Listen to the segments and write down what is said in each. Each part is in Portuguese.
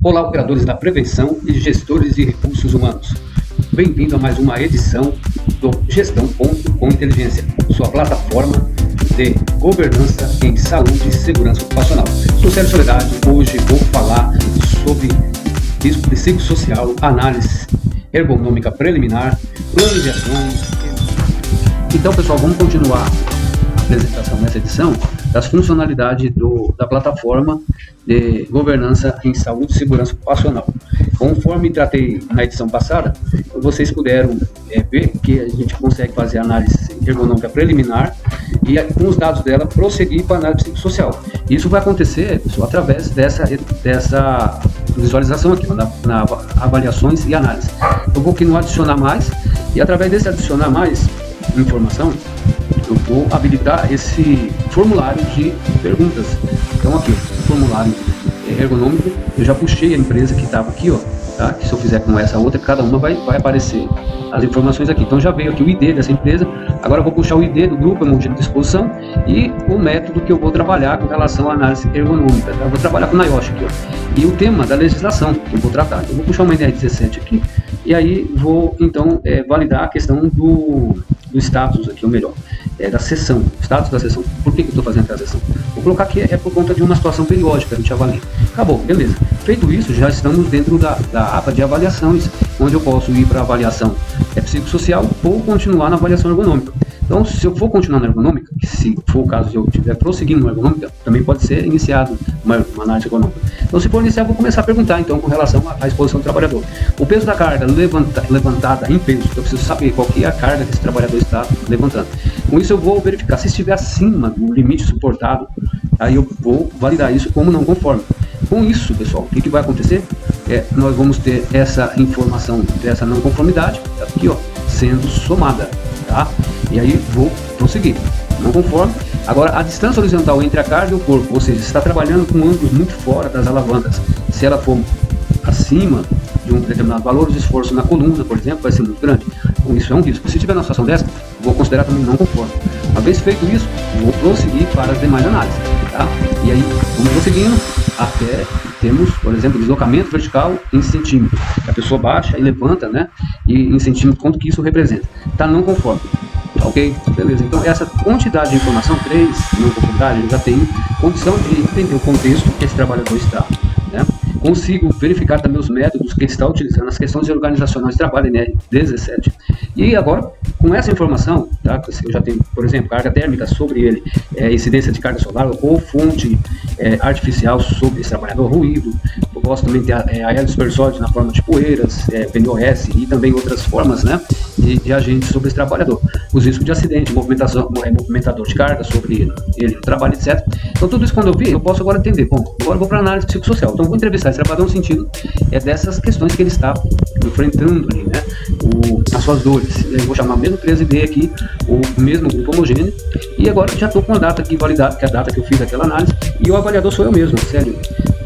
Olá, operadores da prevenção e gestores de recursos humanos. Bem-vindo a mais uma edição do Gestão com Inteligência, sua plataforma de governança em saúde e segurança ocupacional. Sou Sérgio Soledade, hoje vou falar sobre risco psicossocial, análise ergonômica preliminar, plano de ações. Então, pessoal, vamos continuar a apresentação nessa edição das funcionalidades da plataforma de governança em saúde e segurança ocupacional. Conforme tratei na edição passada, vocês puderam ver que a gente consegue fazer análise ergonômica preliminar e, com os dados dela, prosseguir para a análise psicossocial. Isso vai acontecer, pessoal, através dessa visualização aqui, na avaliações e análise. Eu vou aqui no adicionar mais, e através desse adicionar mais informação, eu vou habilitar esse formulário de perguntas. Então aqui, o formulário ergonômico, eu já puxei a empresa que estava aqui, ó, tá? Que se eu fizer com essa outra, cada uma vai aparecer as informações aqui. Então já veio aqui o ID dessa empresa, agora eu vou puxar o ID do grupo, emoji de disposição, e o método que eu vou trabalhar com relação à análise ergonômica. Tá? Eu vou trabalhar com o NIOSH aqui, ó. E o tema da legislação que eu vou tratar. Eu vou puxar uma NR17 aqui, e aí vou então validar a questão do status aqui, ou melhor, da sessão, status da sessão. Por que eu estou fazendo essa sessão? Vou colocar aqui, é por conta de uma situação periódica, a gente avalia. Acabou, beleza. Feito isso, já estamos dentro da aba de avaliações, onde eu posso ir para a avaliação psicossocial ou continuar na avaliação ergonômica. Então, se eu for continuar na ergonômica, se for o caso de eu estiver prosseguindo na ergonômica, também pode ser iniciado uma análise ergonômica. Então, se for iniciar, eu vou começar a perguntar, então, com relação à exposição do trabalhador. O peso da carga levantada em peso, eu preciso saber qual que é a carga que esse trabalhador está levantando. Com isso, eu vou verificar se estiver acima do limite suportado, aí eu vou validar isso como não conforme. Com isso, pessoal, o que vai acontecer? Nós vamos ter essa informação dessa não conformidade, aqui, ó, sendo somada, tá? E aí vou prosseguir, não conforme. Agora, a distância horizontal entre a carga e o corpo, ou seja, se está trabalhando com ângulos muito fora das alavancas, se ela for acima de um determinado valor, o esforço na coluna, por exemplo, vai ser muito grande. Então, isso é um risco. Se tiver uma situação dessa, vou considerar também não conforme. Uma vez feito isso, vou prosseguir para as demais análises, tá? E aí, vamos prosseguindo até termos, por exemplo, deslocamento vertical em centímetros. A pessoa baixa e levanta, né? E em centímetros, quanto que isso representa? Tá não conforme. Ok? Beleza. Então, essa quantidade de informação, 3 não conformidade, eu já tenho condição de entender o contexto que esse trabalhador está, né? Consigo verificar também os métodos que ele está utilizando, as questões organizacionais de trabalho, NR17. E agora, com essa informação, tá, eu já tenho, por exemplo, carga térmica sobre ele, incidência de carga solar ou fonte artificial sobre esse trabalhador, ruído. Eu posso também ter aerodispersóides na forma de poeiras, PNOS e também outras formas, né, de agentes sobre esse trabalhador. Os riscos de acidente, movimentador de carga sobre ele no trabalho, etc. Então, tudo isso quando eu vi, eu posso agora entender. Bom, agora eu vou para a análise psicossocial. Então, eu vou entrevistar esse trabalhador no sentido dessas questões que ele está enfrentando ali, né, as suas dores. Eu vou chamar a mesma empresa e dei aqui o mesmo grupo homogêneo. E agora já estou com a data aqui validada, que é a data que eu fiz aquela análise, e o avaliador sou eu mesmo, sério.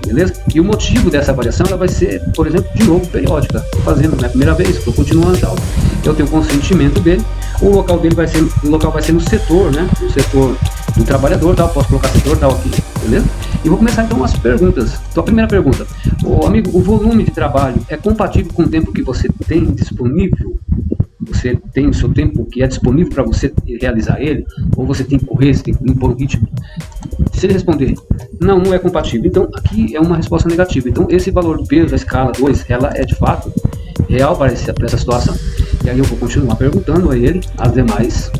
Beleza? E o motivo dessa avaliação ela vai ser, por exemplo, de novo, periódica. Estou fazendo na primeira vez, estou continuando tal. Eu tenho consentimento dele. O local dele vai ser no setor, né? No setor do trabalhador, tal. Posso colocar setor tal aqui, beleza? E vou começar então as perguntas. Então, a primeira pergunta: amigo, o volume de trabalho é compatível com o tempo que você tem disponível? Você tem o seu tempo que é disponível para você realizar ele? Ou você tem que correr, você tem que impor um ritmo? Se ele responder, não é compatível, então aqui é uma resposta negativa. Então esse valor do peso, a escala 2, ela é de fato real para essa situação. E aí eu vou continuar perguntando a ele as demais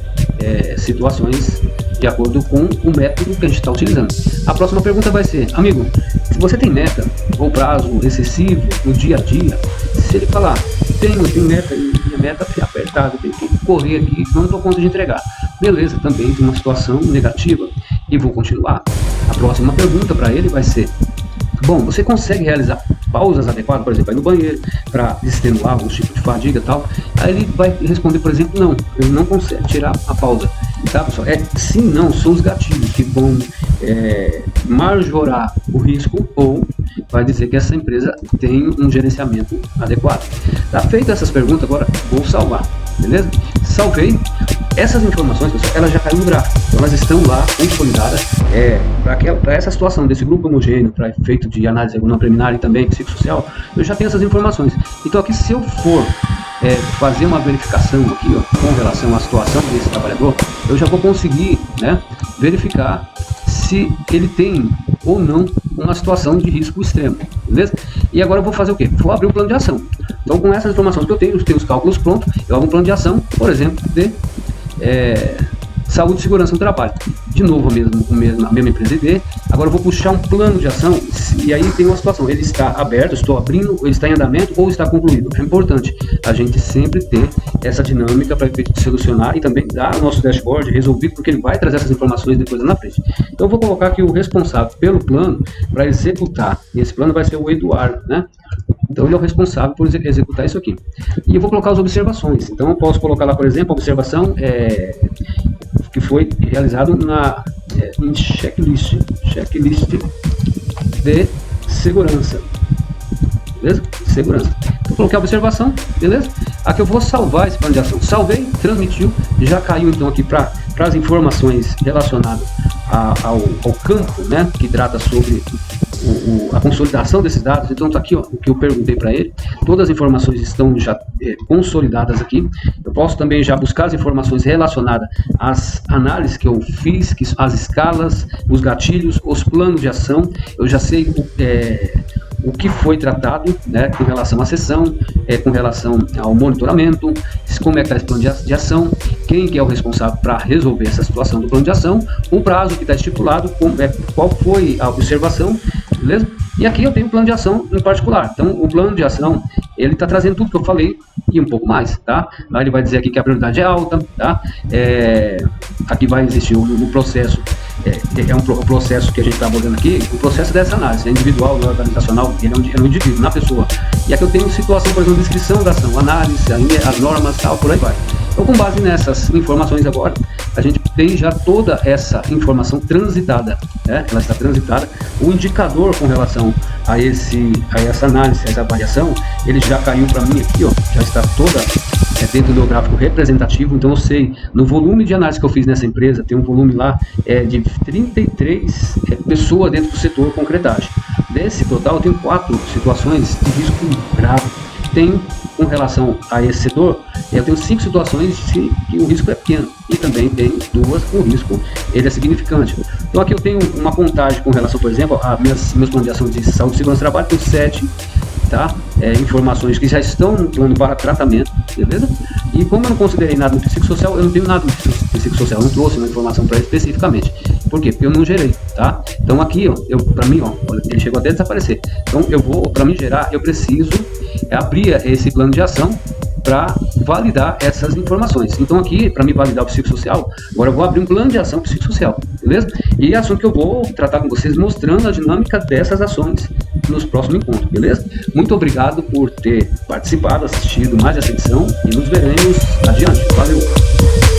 situações de acordo com o método que a gente está utilizando. A próxima pergunta vai ser: amigo, se você tem meta ou prazo excessivo no dia a dia, se ele falar, tenho meta e minha meta é apertada, tenho que correr aqui, não dou conta de entregar. Beleza, também de uma situação negativa. E vou continuar. A próxima pergunta para ele vai ser: bom, você consegue realizar pausas adequadas, por exemplo, vai no banheiro para extenuar algum tipo de fadiga e tal? Aí ele vai responder, por exemplo, não, ele não consegue tirar a pausa. Tá, pessoal? Sim, não, são os gatilhos que vão majorar o risco ou vai dizer que essa empresa tem um gerenciamento adequado. Tá feita essas perguntas, agora vou salvar, beleza? Salvei. Essas informações, pessoal, elas já caíram no gráfico, então elas estão lá consolidadas para essa situação desse grupo homogêneo, para efeito de análise ergonômica preliminar e também psicossocial. Eu já tenho essas informações. Então aqui, se eu for fazer uma verificação aqui, ó, com relação à situação desse trabalhador, eu já vou conseguir, né, verificar se ele tem ou não uma situação de risco extremo, beleza? E agora eu vou fazer o quê? Vou abrir o plano de ação. Então, com essas informações que eu tenho os cálculos prontos, eu abro um plano de ação, por exemplo, de saúde e segurança no trabalho. De novo, a mesma empresa ID. Agora eu vou puxar um plano de ação e aí tem uma situação. Ele está aberto, estou abrindo, ele está em andamento ou está concluído. É importante a gente sempre ter essa dinâmica para efeito de solucionar e também dar o nosso dashboard resolvido, porque ele vai trazer essas informações depois lá na frente. Então eu vou colocar aqui o responsável pelo plano para executar. E esse plano vai ser o Eduardo, né? Então ele é o responsável por executar isso aqui. E eu vou colocar as observações. Então eu posso colocar lá, por exemplo, a observação que foi realizado em checklist de segurança, beleza? Segurança. Então coloquei a observação, beleza? Aqui eu vou salvar esse plano de ação. Salvei, transmitiu, já caiu então aqui para as informações relacionadas ao campo, né? Que trata sobre a consolidação desses dados. Então tá aqui, ó, o que eu perguntei para ele. Todas as informações estão já consolidadas aqui. Eu posso também já buscar as informações relacionadas às análises que eu fiz, as escalas, os gatilhos, os planos de ação. Eu já sei o que foi tratado, né, com relação à sessão, com relação ao monitoramento, como é que está esse plano de ação, quem que é o responsável para resolver essa situação do plano de ação, o prazo que está estipulado, qual foi a observação, beleza? E aqui eu tenho o plano de ação em particular. Então o plano de ação, ele está trazendo tudo que eu falei e um pouco mais, tá? Lá ele vai dizer aqui que a prioridade é alta, tá? Aqui vai existir o processo, um processo que a gente está abordando aqui, o processo dessa análise, individual, organizacional, ele é um indivíduo, na pessoa. E aqui eu tenho situação, por exemplo, descrição da ação, análise, as normas, tal, por aí vai. Então, com base nessas informações agora, a gente tem já toda essa informação transitada, né? Ela está transitada. O indicador com relação a essa análise, essa avaliação, ele já caiu para mim aqui, ó, já está toda dentro do meu gráfico representativo. Então eu sei, no volume de análise que eu fiz nessa empresa, tem um volume lá de 33 pessoas dentro do setor concretagem. Desse total, eu tenho 4 situações de risco grave. Tem, com relação a esse setor, eu tenho 5 situações que o risco é pequeno, e também tem 2 com o risco ele é significante. Então aqui eu tenho uma contagem com relação, por exemplo, a meus planos de ação de saúde e segurança do trabalho, tenho 7, tá? Informações que já estão no plano para tratamento, beleza? E como eu não considerei nada no psicossocial, eu não tenho nada no psicossocial, eu não trouxe uma informação para ele especificamente. Por quê? Porque eu não gerei, tá? Então aqui, ó, para mim, ó, ele chegou até a desaparecer. Então para me gerar, eu preciso abrir esse plano de ação para validar essas informações. Então aqui, para me validar o psicossocial, agora eu vou abrir um plano de ação psicossocial, beleza? E é assunto que eu vou tratar com vocês, mostrando a dinâmica dessas ações nos próximos encontros, beleza? Muito obrigado por ter participado, assistido mais essa edição e nos veremos adiante. Valeu!